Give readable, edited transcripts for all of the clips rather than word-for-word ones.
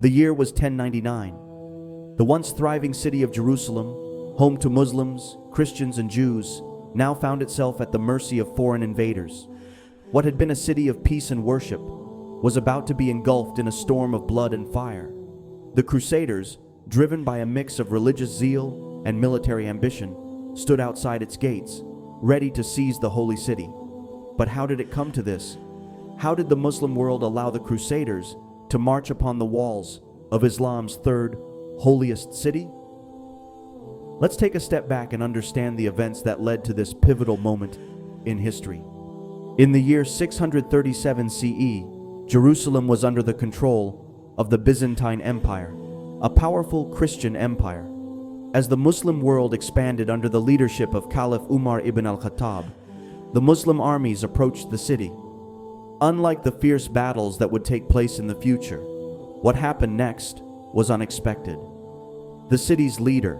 The year was 1099. The once thriving city of Jerusalem, home to Muslims, Christians, and Jews, now found itself at the mercy of foreign invaders. What had been a city of peace and worship was about to be engulfed in a storm of blood and fire. The Crusaders, driven by a mix of religious zeal and military ambition, stood outside its gates, ready to seize the holy city. But how did it come to this? How did the Muslim world allow the Crusaders to march upon the walls of Islam's third holiest city? Let's take a step back and understand the events that led to this pivotal moment in history. In the year 637 CE, Jerusalem was under the control of the Byzantine Empire, a powerful Christian empire. As the Muslim world expanded under the leadership of Caliph Umar ibn al-Khattab, the Muslim armies approached the city. Unlike the fierce battles that would take place in the future, what happened next was unexpected. The city's leader,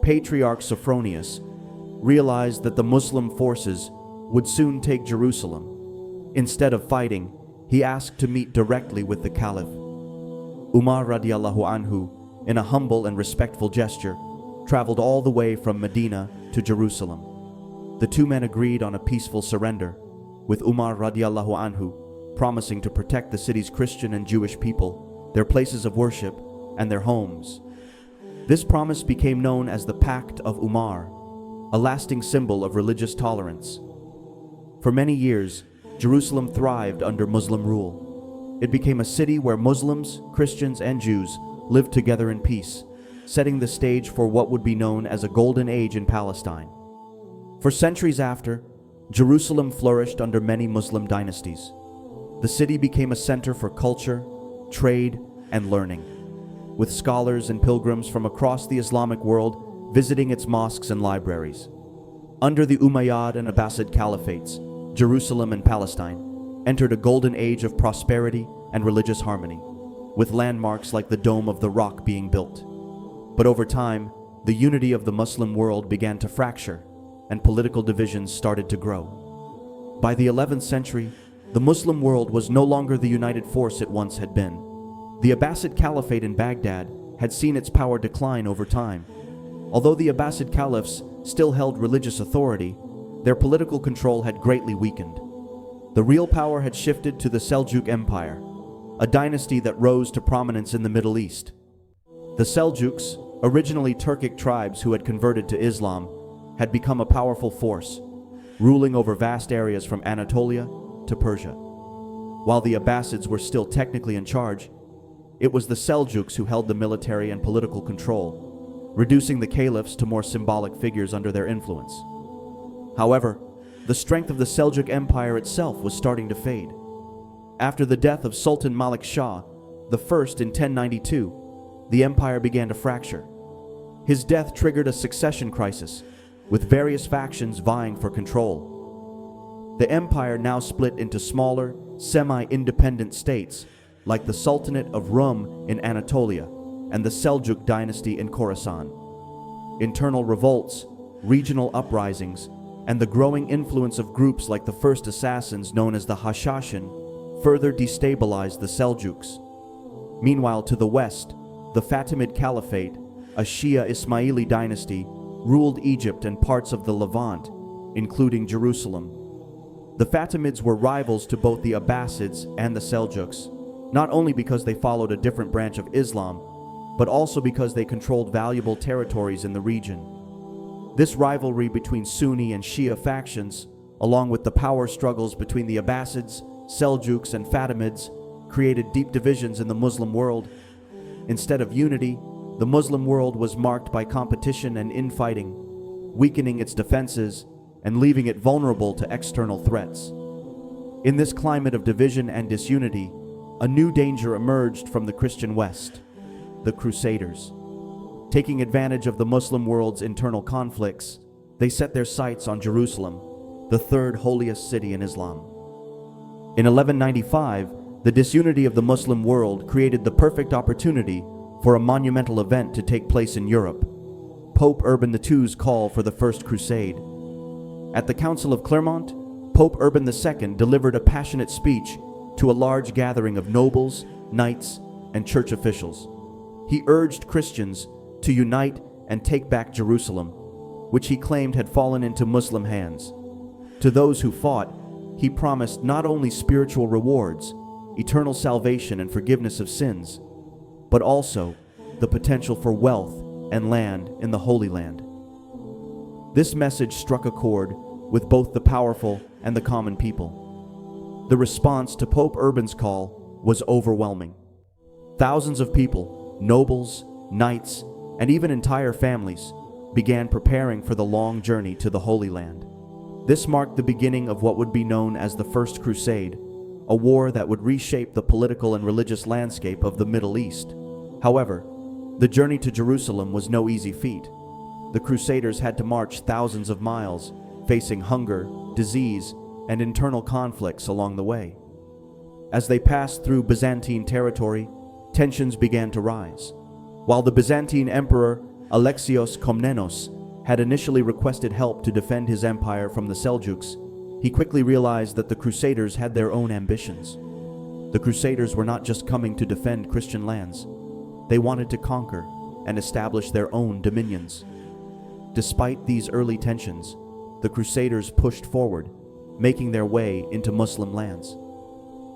Patriarch Sophronius, realized that the Muslim forces would soon take Jerusalem. Instead of fighting, he asked to meet directly with the Caliph. Umar radiallahu anhu, in a humble and respectful gesture, traveled all the way from Medina to Jerusalem. The two men agreed on a peaceful surrender, with Umar radiallahu anhu promising to protect the city's Christian and Jewish people, their places of worship, and their homes. This promise became known as the Pact of Umar, a lasting symbol of religious tolerance. For many years, Jerusalem thrived under Muslim rule. It became a city where Muslims, Christians, and Jews lived together in peace, setting the stage for what would be known as a golden age in Palestine. For centuries after, Jerusalem flourished under many Muslim dynasties. The city became a center for culture, trade, and learning, with scholars and pilgrims from across the Islamic world visiting its mosques and libraries. Under the Umayyad and Abbasid caliphates, Jerusalem and Palestine entered a golden age of prosperity and religious harmony, with landmarks like the Dome of the Rock being built. But over time, the unity of the Muslim world began to fracture, and political divisions started to grow. By the 11th century, the Muslim world was no longer the united force it once had been. The Abbasid Caliphate in Baghdad had seen its power decline over time. Although the Abbasid caliphs still held religious authority, their political control had greatly weakened. The real power had shifted to the Seljuk Empire, a dynasty that rose to prominence in the Middle East. The Seljuks, originally Turkic tribes who had converted to Islam, had become a powerful force, ruling over vast areas from Anatolia to Persia. While the Abbasids were still technically in charge, it was the Seljuks who held the military and political control, reducing the caliphs to more symbolic figures under their influence. However, the strength of the Seljuk Empire itself was starting to fade. After the death of Sultan Malik Shah I in 1092, the empire began to fracture. His death triggered a succession crisis, with various factions vying for control. The empire now split into smaller, semi-independent states, like the Sultanate of Rum in Anatolia and the Seljuk dynasty in Khorasan. Internal revolts, regional uprisings, and the growing influence of groups like the first assassins known as the Hashashin further destabilized the Seljuks. Meanwhile, to the west, the Fatimid Caliphate, a Shia Ismaili dynasty, ruled Egypt and parts of the Levant, including Jerusalem. The Fatimids were rivals to both the Abbasids and the Seljuks, not only because they followed a different branch of Islam, but also because they controlled valuable territories in the region. This rivalry between Sunni and Shia factions, along with the power struggles between the Abbasids, Seljuks, and Fatimids, created deep divisions in the Muslim world. Instead of unity, the Muslim world was marked by competition and infighting, weakening its defenses and leaving it vulnerable to external threats. In this climate of division and disunity, a new danger emerged from the Christian West: the Crusaders. Taking advantage of the Muslim world's internal conflicts, they set their sights on Jerusalem, the third holiest city in Islam. In 1195, the disunity of the Muslim world created the perfect opportunity for a monumental event to take place in Europe: Pope Urban II's call for the First Crusade. At the Council of Clermont, Pope Urban II delivered a passionate speech to a large gathering of nobles, knights, and church officials. He urged Christians to unite and take back Jerusalem, which he claimed had fallen into Muslim hands. To those who fought, he promised not only spiritual rewards, eternal salvation and forgiveness of sins, but also the potential for wealth and land in the Holy Land. This message struck a chord with both the powerful and the common people. The response to Pope Urban's call was overwhelming. Thousands of people, nobles, knights, and even entire families began preparing for the long journey to the Holy Land. This marked the beginning of what would be known as the First Crusade, a war that would reshape the political and religious landscape of the Middle East. However, the journey to Jerusalem was no easy feat. The Crusaders had to march thousands of miles, facing hunger, disease, and internal conflicts along the way. As they passed through Byzantine territory, tensions began to rise. While the Byzantine Emperor Alexios Komnenos had initially requested help to defend his empire from the Seljuks, he quickly realized that the Crusaders had their own ambitions. The Crusaders were not just coming to defend Christian lands. They wanted to conquer and establish their own dominions. Despite these early tensions, the Crusaders pushed forward, making their way into Muslim lands.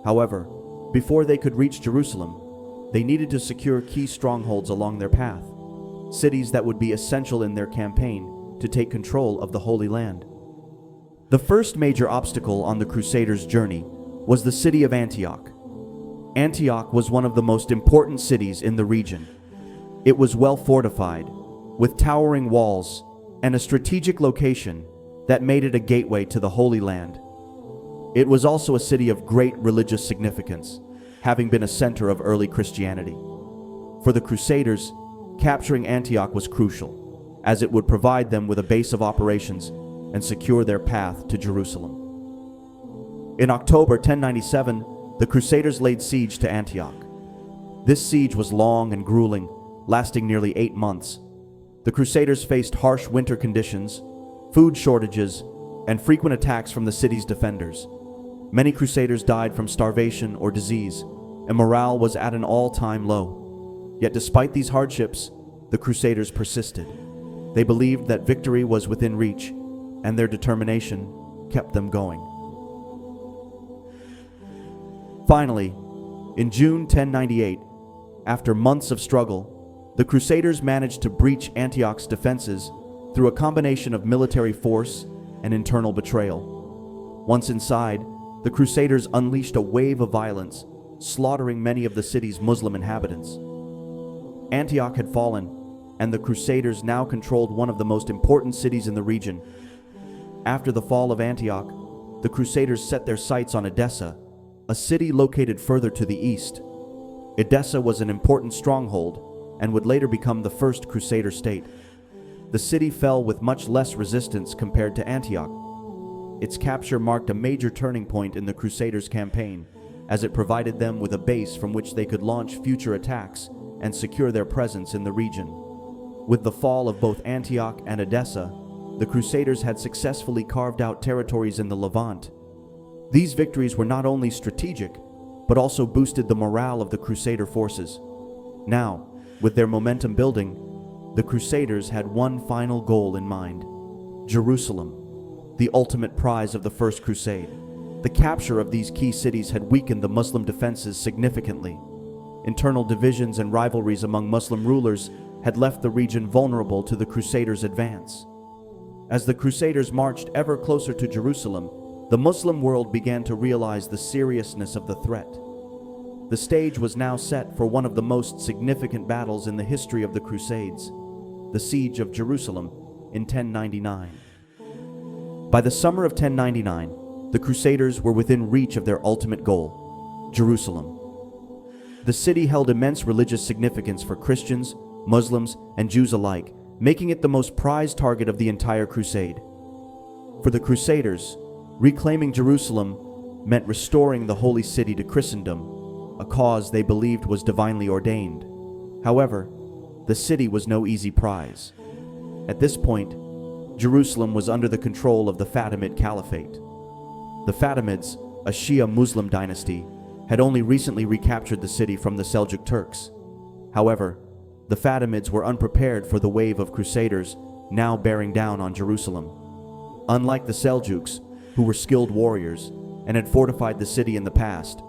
However, before they could reach Jerusalem, they needed to secure key strongholds along their path, cities that would be essential in their campaign to take control of the Holy Land. The first major obstacle on the Crusaders' journey was the city of Antioch. Antioch was one of the most important cities in the region. It was well fortified, with towering walls and a strategic location that made it a gateway to the Holy Land. It was also a city of great religious significance, having been a center of early Christianity. For the Crusaders, capturing Antioch was crucial, as it would provide them with a base of operations and secure their path to Jerusalem. In October 1097, the Crusaders laid siege to Antioch. This siege was long and grueling, lasting nearly 8 months. The Crusaders faced harsh winter conditions, food shortages, and frequent attacks from the city's defenders. Many Crusaders died from starvation or disease, and morale was at an all-time low. Yet despite these hardships, the Crusaders persisted. They believed that victory was within reach, and their determination kept them going. Finally, in June 1098, after months of struggle, the Crusaders managed to breach Antioch's defenses through a combination of military force and internal betrayal. Once inside, the Crusaders unleashed a wave of violence, slaughtering many of the city's Muslim inhabitants. Antioch had fallen, and the Crusaders now controlled one of the most important cities in the region. After the fall of Antioch, the Crusaders set their sights on Edessa, a city located further to the east. Edessa was an important stronghold and would later become the first Crusader state. The city fell with much less resistance compared to Antioch. Its capture marked a major turning point in the Crusaders' campaign, as it provided them with a base from which they could launch future attacks and secure their presence in the region. With the fall of both Antioch and Edessa, the Crusaders had successfully carved out territories in the Levant. These victories were not only strategic, but also boosted the morale of the Crusader forces. Now, with their momentum building, the Crusaders had one final goal in mind: Jerusalem, the ultimate prize of the First Crusade. The capture of these key cities had weakened the Muslim defenses significantly. Internal divisions and rivalries among Muslim rulers had left the region vulnerable to the Crusaders' advance. As the Crusaders marched ever closer to Jerusalem, the Muslim world began to realize the seriousness of the threat. The stage was now set for one of the most significant battles in the history of the Crusades, the Siege of Jerusalem in 1099. By the summer of 1099, the Crusaders were within reach of their ultimate goal: Jerusalem. The city held immense religious significance for Christians, Muslims, and Jews alike, making it the most prized target of the entire crusade. For the Crusaders, reclaiming Jerusalem meant restoring the holy city to Christendom, a cause they believed was divinely ordained. However, the city was no easy prize. At this point, Jerusalem was under the control of the Fatimid Caliphate. The Fatimids, a Shia Muslim dynasty, had only recently recaptured the city from the Seljuk Turks. However, the Fatimids were unprepared for the wave of Crusaders now bearing down on Jerusalem. Unlike the Seljuks, who were skilled warriors and had fortified the city in the past,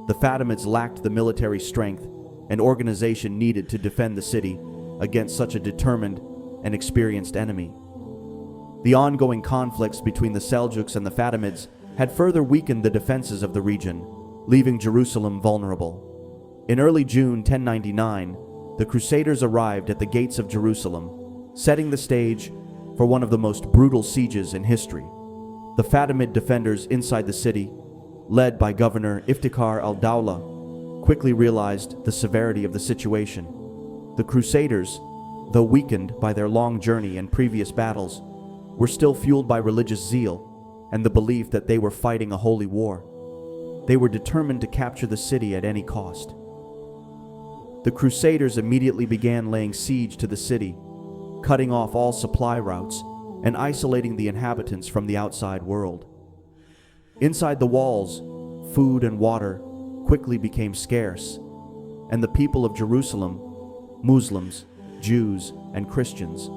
the Fatimids lacked the military strength and organization needed to defend the city against such a determined and experienced enemy. The ongoing conflicts between the Seljuks and the Fatimids had further weakened the defenses of the region, leaving Jerusalem vulnerable. In early June 1099, the Crusaders arrived at the gates of Jerusalem, setting the stage for one of the most brutal sieges in history. The Fatimid defenders inside the city, led by Governor Iftikhar al-Dawla, quickly realized the severity of the situation. The Crusaders, though weakened by their long journey and previous battles, were still fueled by religious zeal and the belief that they were fighting a holy war. They were determined to capture the city at any cost. The Crusaders immediately began laying siege to the city, cutting off all supply routes and isolating the inhabitants from the outside world. Inside the walls, food and water quickly became scarce, and the people of Jerusalem, Muslims, Jews, and Christians,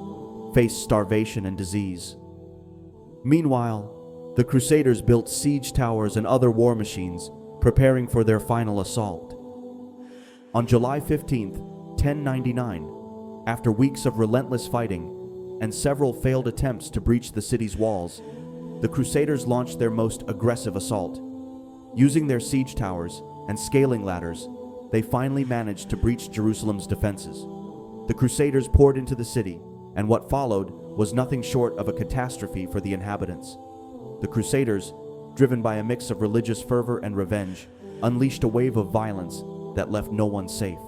faced starvation and disease. Meanwhile, the Crusaders built siege towers and other war machines, preparing for their final assault. On July 15, 1099, after weeks of relentless fighting and several failed attempts to breach the city's walls, the Crusaders launched their most aggressive assault. Using their siege towers and scaling ladders, they finally managed to breach Jerusalem's defenses. The Crusaders poured into the city, and what followed was nothing short of a catastrophe for the inhabitants. The Crusaders, driven by a mix of religious fervor and revenge, unleashed a wave of violence that left no one safe.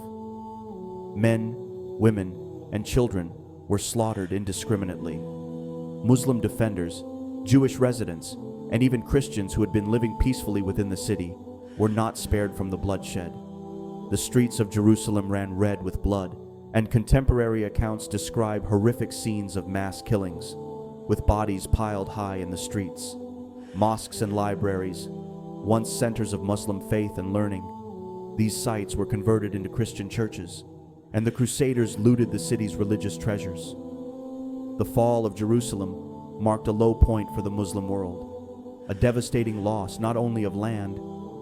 Men, women, and children were slaughtered indiscriminately. Muslim defenders, Jewish residents, and even Christians who had been living peacefully within the city were not spared from the bloodshed. The streets of Jerusalem ran red with blood, and contemporary accounts describe horrific scenes of mass killings, with bodies piled high in the streets. Mosques and libraries, once centers of Muslim faith and learning, these sites were converted into Christian churches, and the Crusaders looted the city's religious treasures. The fall of Jerusalem marked a low point for the Muslim world, a devastating loss not only of land,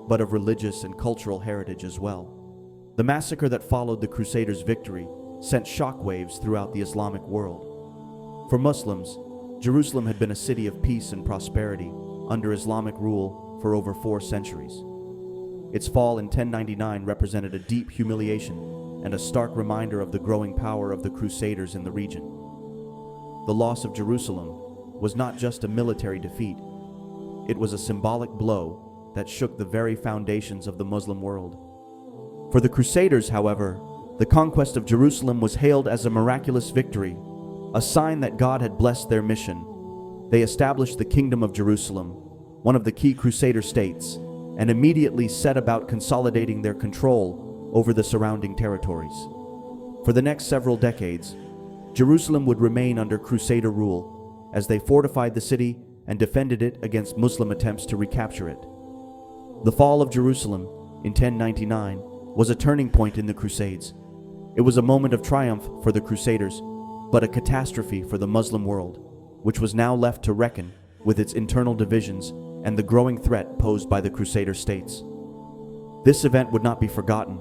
but of religious and cultural heritage as well. The massacre that followed the Crusaders' victory sent shockwaves throughout the Islamic world. For Muslims, Jerusalem had been a city of peace and prosperity under Islamic rule for over 4 centuries. Its fall in 1099 represented a deep humiliation and a stark reminder of the growing power of the Crusaders in the region. The loss of Jerusalem was not just a military defeat, it was a symbolic blow that shook the very foundations of the Muslim world. For the Crusaders, however, the conquest of Jerusalem was hailed as a miraculous victory, a sign that God had blessed their mission. They established the Kingdom of Jerusalem, one of the key Crusader states, and immediately set about consolidating their control over the surrounding territories. For the next several decades, Jerusalem would remain under Crusader rule as they fortified the city and defended it against Muslim attempts to recapture it. The fall of Jerusalem in 1099 was a turning point in the Crusades. It was a moment of triumph for the Crusaders, but a catastrophe for the Muslim world, which was now left to reckon with its internal divisions and the growing threat posed by the Crusader states. This event would not be forgotten,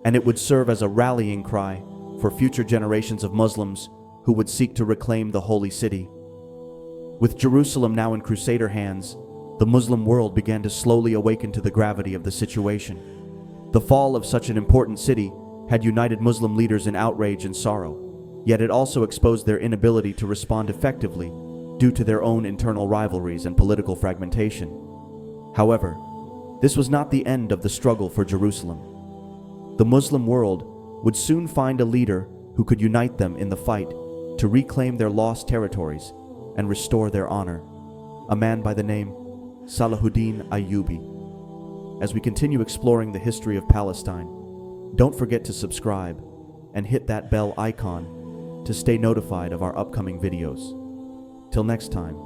and it would serve as a rallying cry for future generations of Muslims who would seek to reclaim the holy city. With Jerusalem now in Crusader hands, the Muslim world began to slowly awaken to the gravity of the situation. The fall of such an important city had united Muslim leaders in outrage and sorrow, yet it also exposed their inability to respond effectively due to their own internal rivalries and political fragmentation. However, this was not the end of the struggle for Jerusalem. The Muslim world would soon find a leader who could unite them in the fight to reclaim their lost territories and restore their honor, a man by the name Salahuddin Ayyubi. As we continue exploring the history of Palestine, don't forget to subscribe and hit that bell icon to stay notified of our upcoming videos. Till next time.